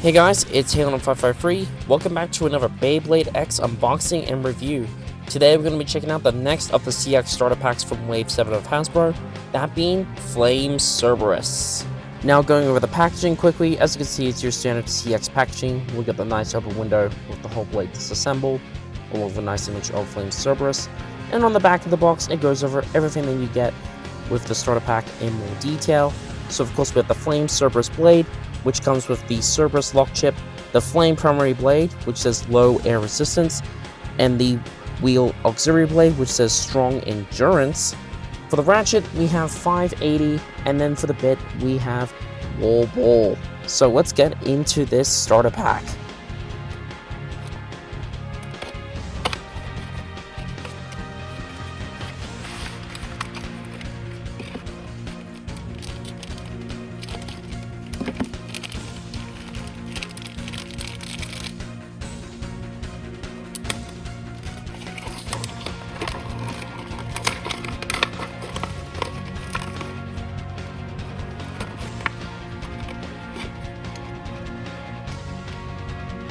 Hey guys, it's W5-80. Welcome back to another Beyblade X unboxing and review. Today we're going to be checking out the next of the CX starter packs from Wave 7 of Hasbro, that being Flame Cerberus. Now going over the packaging quickly, as you can see it's your standard CX packaging. We got the nice open window with the whole blade disassembled, along with a nice image of Flame Cerberus. And on the back of the box it goes over everything that you get with the starter pack in more detail. So of course we have the Flame Cerberus blade, which comes with the Cerberus lock chip, the Flame primary blade, which says low air resistance, and the wheel auxiliary blade, which says strong endurance. For the ratchet, we have 580, and then for the bit, we have wall ball. So let's get into this starter pack.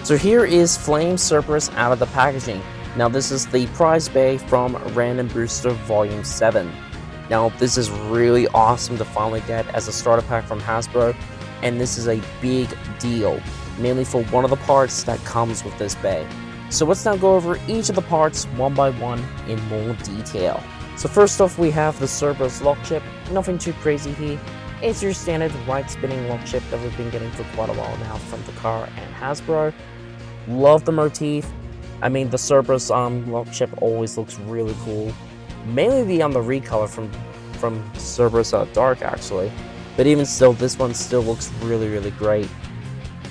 So here is Flame Cerberus out of the packaging. Now this is the prize bay from Random Booster Volume 7. Now this is really awesome to finally get as a starter pack from Hasbro, and this is a big deal, mainly for one of the parts that comes with this bay. So let's now go over each of the parts one by one in more detail. So first off we have the Cerberus lock chip, nothing too crazy here. It's your standard right spinning lock chip that we've been getting for quite a while now from Takara and Hasbro. Love the motif. I mean, the Cerberus lock chip always looks really cool. Mainly the recolor from Cerberus Dark actually. But even still, this one still looks really great.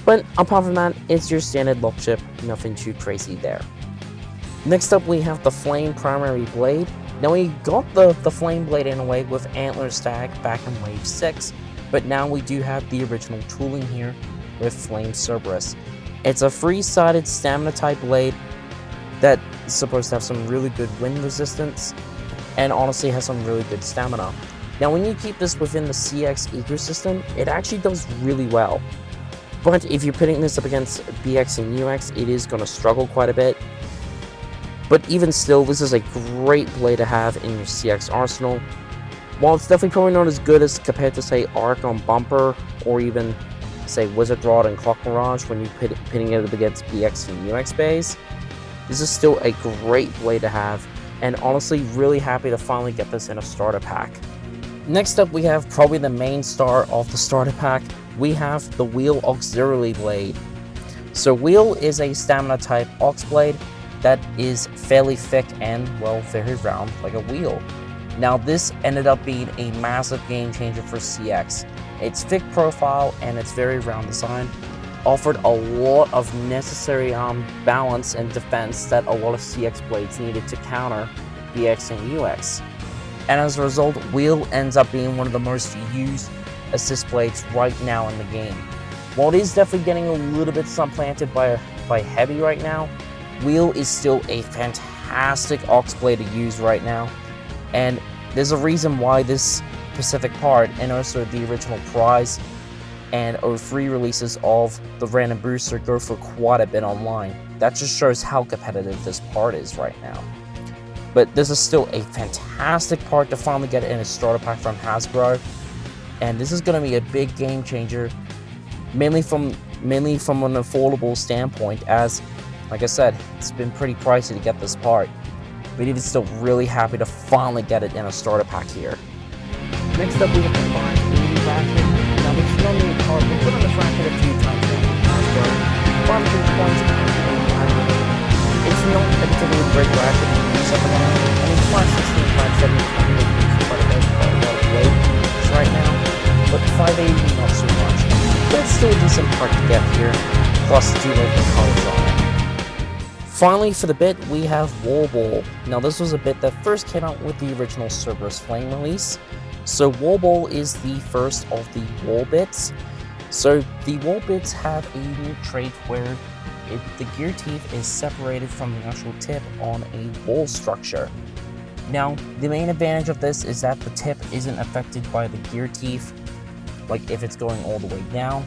But apart from that, it's your standard lock chip, nothing too crazy there. Next up we have the Flame primary blade. Now we got the Flame blade in a way with antler stag back in Wave 6, but now we do have the original tooling here with Flame Cerberus. It's a free-sided stamina type blade that is supposed to have some really good wind resistance and honestly has some really good stamina. Now when you keep this within the CX ecosystem, it actually does really well. But if you're putting this up against BX and UX, it is going to struggle quite a bit. But even still, this is a great blade to have in your CX arsenal. While it's definitely probably not as good as compared to say Arc on Bumper or even say Wizard Rod and Clock Mirage when you're pitting it up against BX and UX bays, this is still a great blade to have, and honestly really happy to finally get this in a starter pack. Next up we have probably the main star of the starter pack. We have the Wheel Auxiliary Blade. So Wheel is a stamina type aux blade that is fairly thick and, well, very round like a wheel. Now this ended up being a massive game changer for CX. Its thick profile and its very round design offered a lot of necessary balance and defense that a lot of CX blades needed to counter BX and UX. And as a result, Wheel ends up being one of the most used assist blades right now in the game. While it is definitely getting a little bit supplanted by Heavy right now, Wheel is still a fantastic aux blade to use right now, and there's a reason why this specific part and also the original prize and 03 releases of the Random Booster go for quite a bit online. That just shows how competitive this part is right now. But this is still a fantastic part to finally get in a starter pack from Hasbro, and this is going to be a big game changer, mainly from an affordable standpoint, as like I said, it's been pretty pricey to get this part, but even still really happy to finally get it in a starter pack here. Next up we have the 580 ratchet. Now this is not a card, we've put on this ratchet a few times here in Hasbro. 500 points, it's not a particularly great ratchet to use up and on. I mean 516, 570, quite a bit of weight right now, but 580 not so much. But it's still a decent part to get here, plus do like the colors on it. Finally, for the bit, we have Wall Ball. Now this was a bit that first came out with the original Cerberus Flame release. So Wall Ball is the first of the wall bits. So the wall bits have a new trait where the gear teeth is separated from the actual tip on a wall structure. Now, the main advantage of this is that the tip isn't affected by the gear teeth, like if it's going all the way down.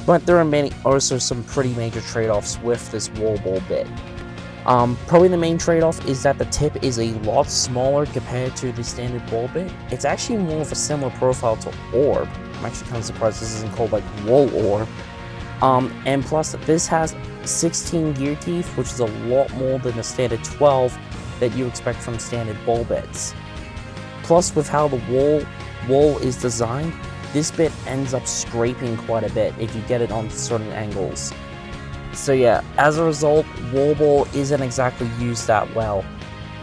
but there are also some pretty major trade-offs with this wall ball bit. Probably the main trade-off is that the tip is a lot smaller compared to the standard ball bit. It's actually more of a similar profile to orb. I'm actually kind of surprised this isn't called like wall orb. And plus this has 16 gear teeth, which is a lot more than the standard 12 that you expect from standard ball bits. Plus, with how the wall is designed, this bit ends up scraping quite a bit if you get it on certain angles. So yeah, as a result, wall ball isn't exactly used that well.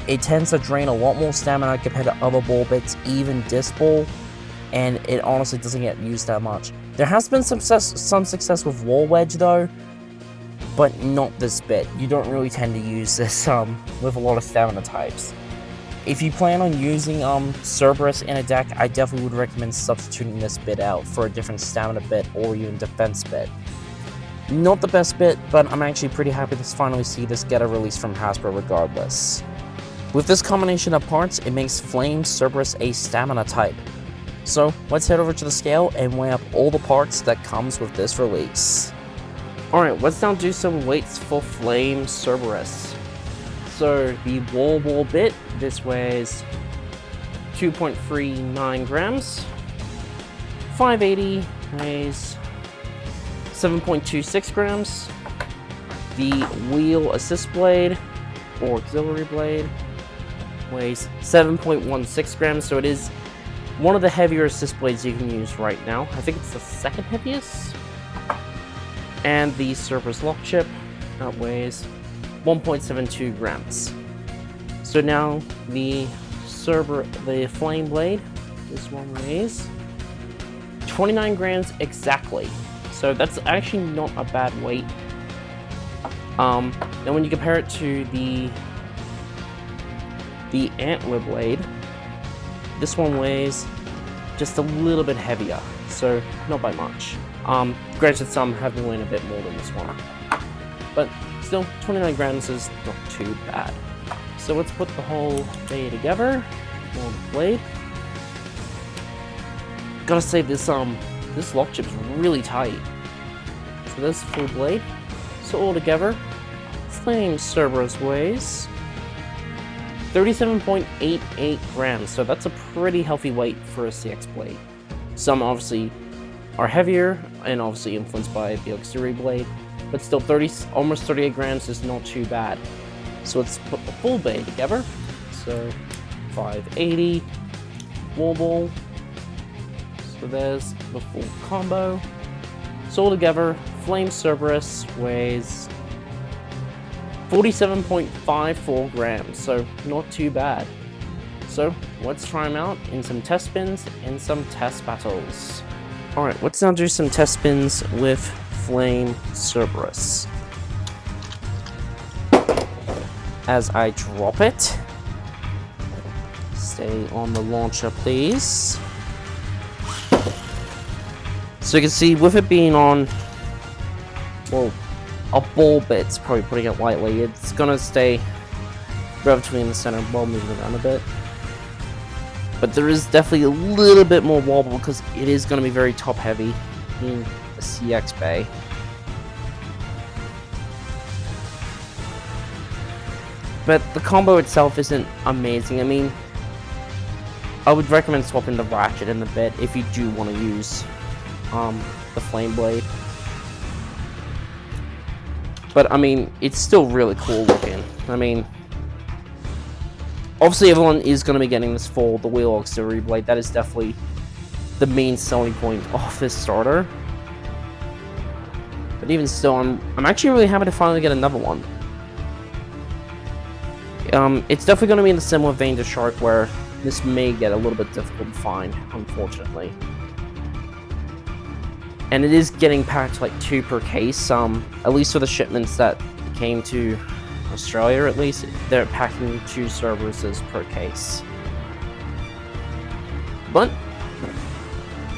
It tends to drain a lot more stamina compared to other ball bits, even disc ball, and it honestly doesn't get used that much. There has been some success with wall wedge though, but not this bit. You don't really tend to use this with a lot of stamina types. If you plan on using Cerberus in a deck, I definitely would recommend substituting this bit out for a different stamina bit or even defense bit. Not the best bit, but I'm actually pretty happy to finally see this get a release from Hasbro regardless. With this combination of parts, it makes Flame Cerberus a stamina type. So let's head over to the scale and weigh up all the parts that comes with this release. Alright, let's now do some weights for Flame Cerberus. So the wall ball bit, this weighs 2.39 grams. 580 weighs 7.26 grams. The wheel assist blade, or auxiliary blade, weighs 7.16 grams, so it is one of the heavier assist blades you can use right now. I think it's the second heaviest. And the Cerberus lock chip, that weighs 1.72 grams. So now the flame blade, this one weighs 29 grams exactly. So that's actually not a bad weight. Then when you compare it to the antler blade, this one weighs just a little bit heavier, so not by much. Granted, some have been weighing a bit more than this one, but still, 29 grams is not too bad. So let's put the whole bay together on the blade. Gotta say, this lock chip is really tight. So this full blade. So all together, Flame Cerberus weighs 37.88 grams. So that's a pretty healthy weight for a CX blade. Some obviously are heavier and obviously influenced by the auxiliary blade, but still almost 38 grams is not too bad. So let's put the full bay together. So 580 wall ball. So there's the full combo. So all together, Flame Cerberus weighs 47.54 grams, so not too bad. So let's try them out in some test spins and some test battles. Alright, let's now do some test spins with Flame Cerberus. As I drop it, stay on the launcher please. So you can see with it being on, well, a ball bit's probably putting it lightly, it's gonna stay relatively in the center while moving around a bit. But there is definitely a little bit more wobble because it is going to be very top heavy in a CX bay. But the combo itself isn't amazing. I mean, I would recommend swapping the ratchet and the bit if you do want to use the flame blade. But I mean, it's still really cool looking. I mean, obviously everyone is going to be getting this for the wheel auxiliary blade. That is definitely the main selling point of this starter. But even still, I'm actually really happy to finally get another one. It's definitely going to be in a similar vein to Shark, where this may get a little bit difficult to find, unfortunately. And it is getting packed like 2 per case, at least for the shipments that came to Australia, at least, they're packing 2 Cerberuses per case. But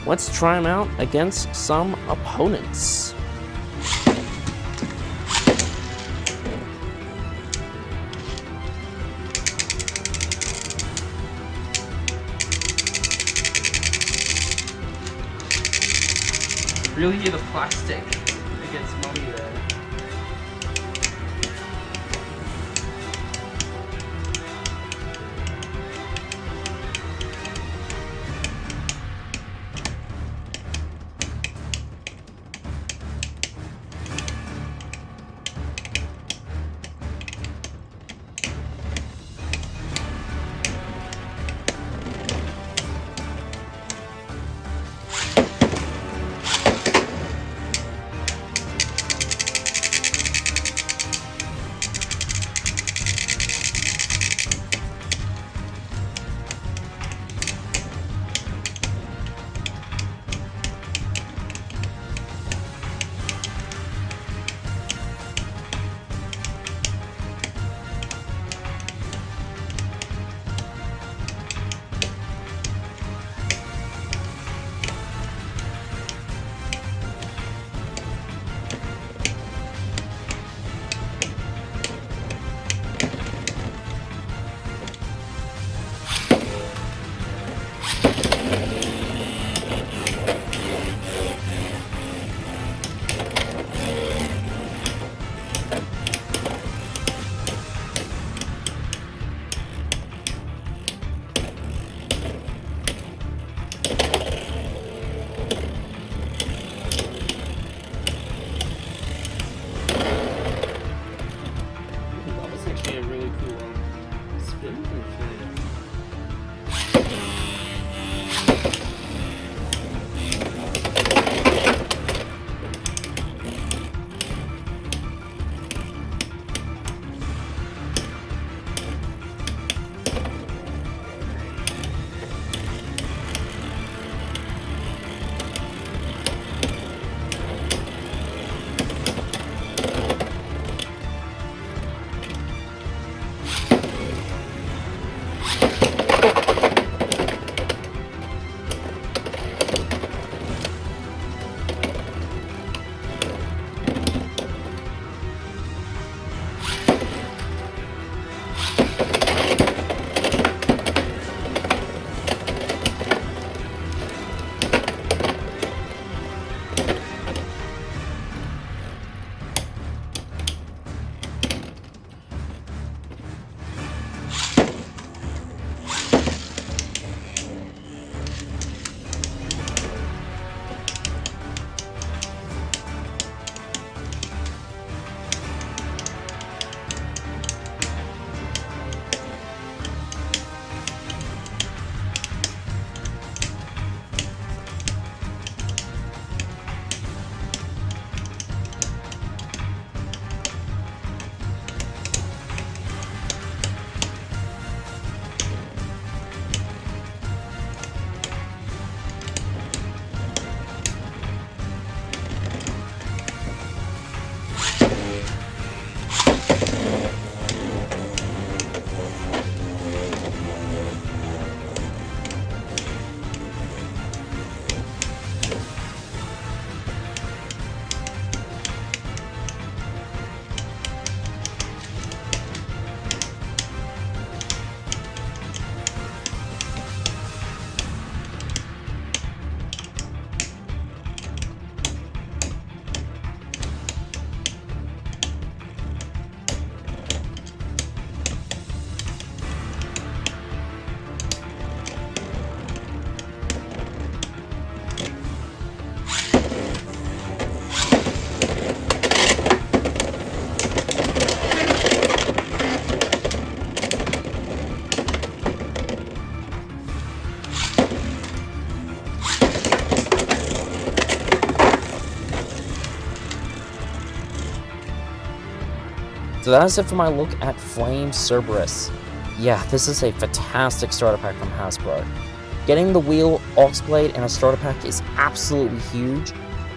let's try them out against some opponents. really hear the plastic against Mummy there. So that's it for my look at Flame Cerberus. Yeah, this is a fantastic starter pack from Hasbro. Getting the wheel, aux blade, and a starter pack is absolutely huge,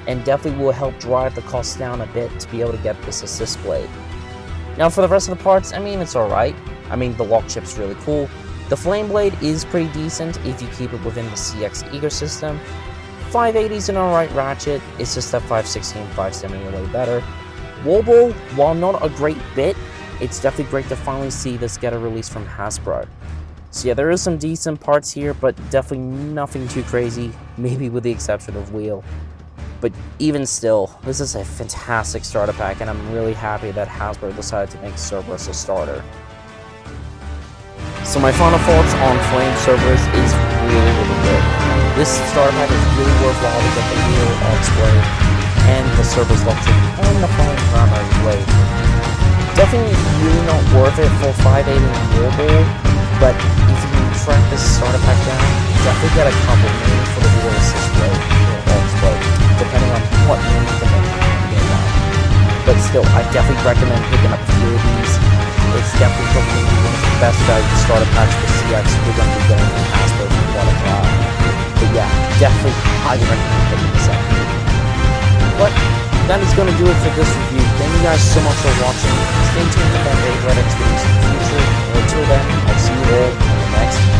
and definitely will help drive the cost down a bit to be able to get this assist blade. Now for the rest of the parts, I mean, it's alright. I mean, the lock chip's really cool. The flame blade is pretty decent if you keep it within the CX ecosystem. 580 is an alright ratchet, it's just that 560 and 570 are way better. Wobble, while not a great bit, it's definitely great to finally see this get a release from Hasbro. So yeah, there is some decent parts here, but definitely nothing too crazy, maybe with the exception of wheel. But even still, this is a fantastic starter pack, and I'm really happy that Hasbro decided to make Cerberus a starter. So my final thoughts on Flame Cerberus is really good. This starter pack is really worthwhile to get the Wheel of Blade, and the Cerberus Electric, and the Flame Primary Blade. Definitely really not worth it for 580 Mobile, but if you track this starter pack down, definitely get a couple, maybe for the Wheel Assist Blade, or Blade, depending on what main dimension you get on. But still, I definitely recommend picking up a few of these. It's definitely probably one of the best value starter packs for CX we're going to be getting from Hasbro for quite a while. But yeah, definitely highly recommend picking this up. But that is going to do it for this review. Thank you guys so much for watching. Stay tuned for more great Red X videos in the future. And until then, I'll see you all in the next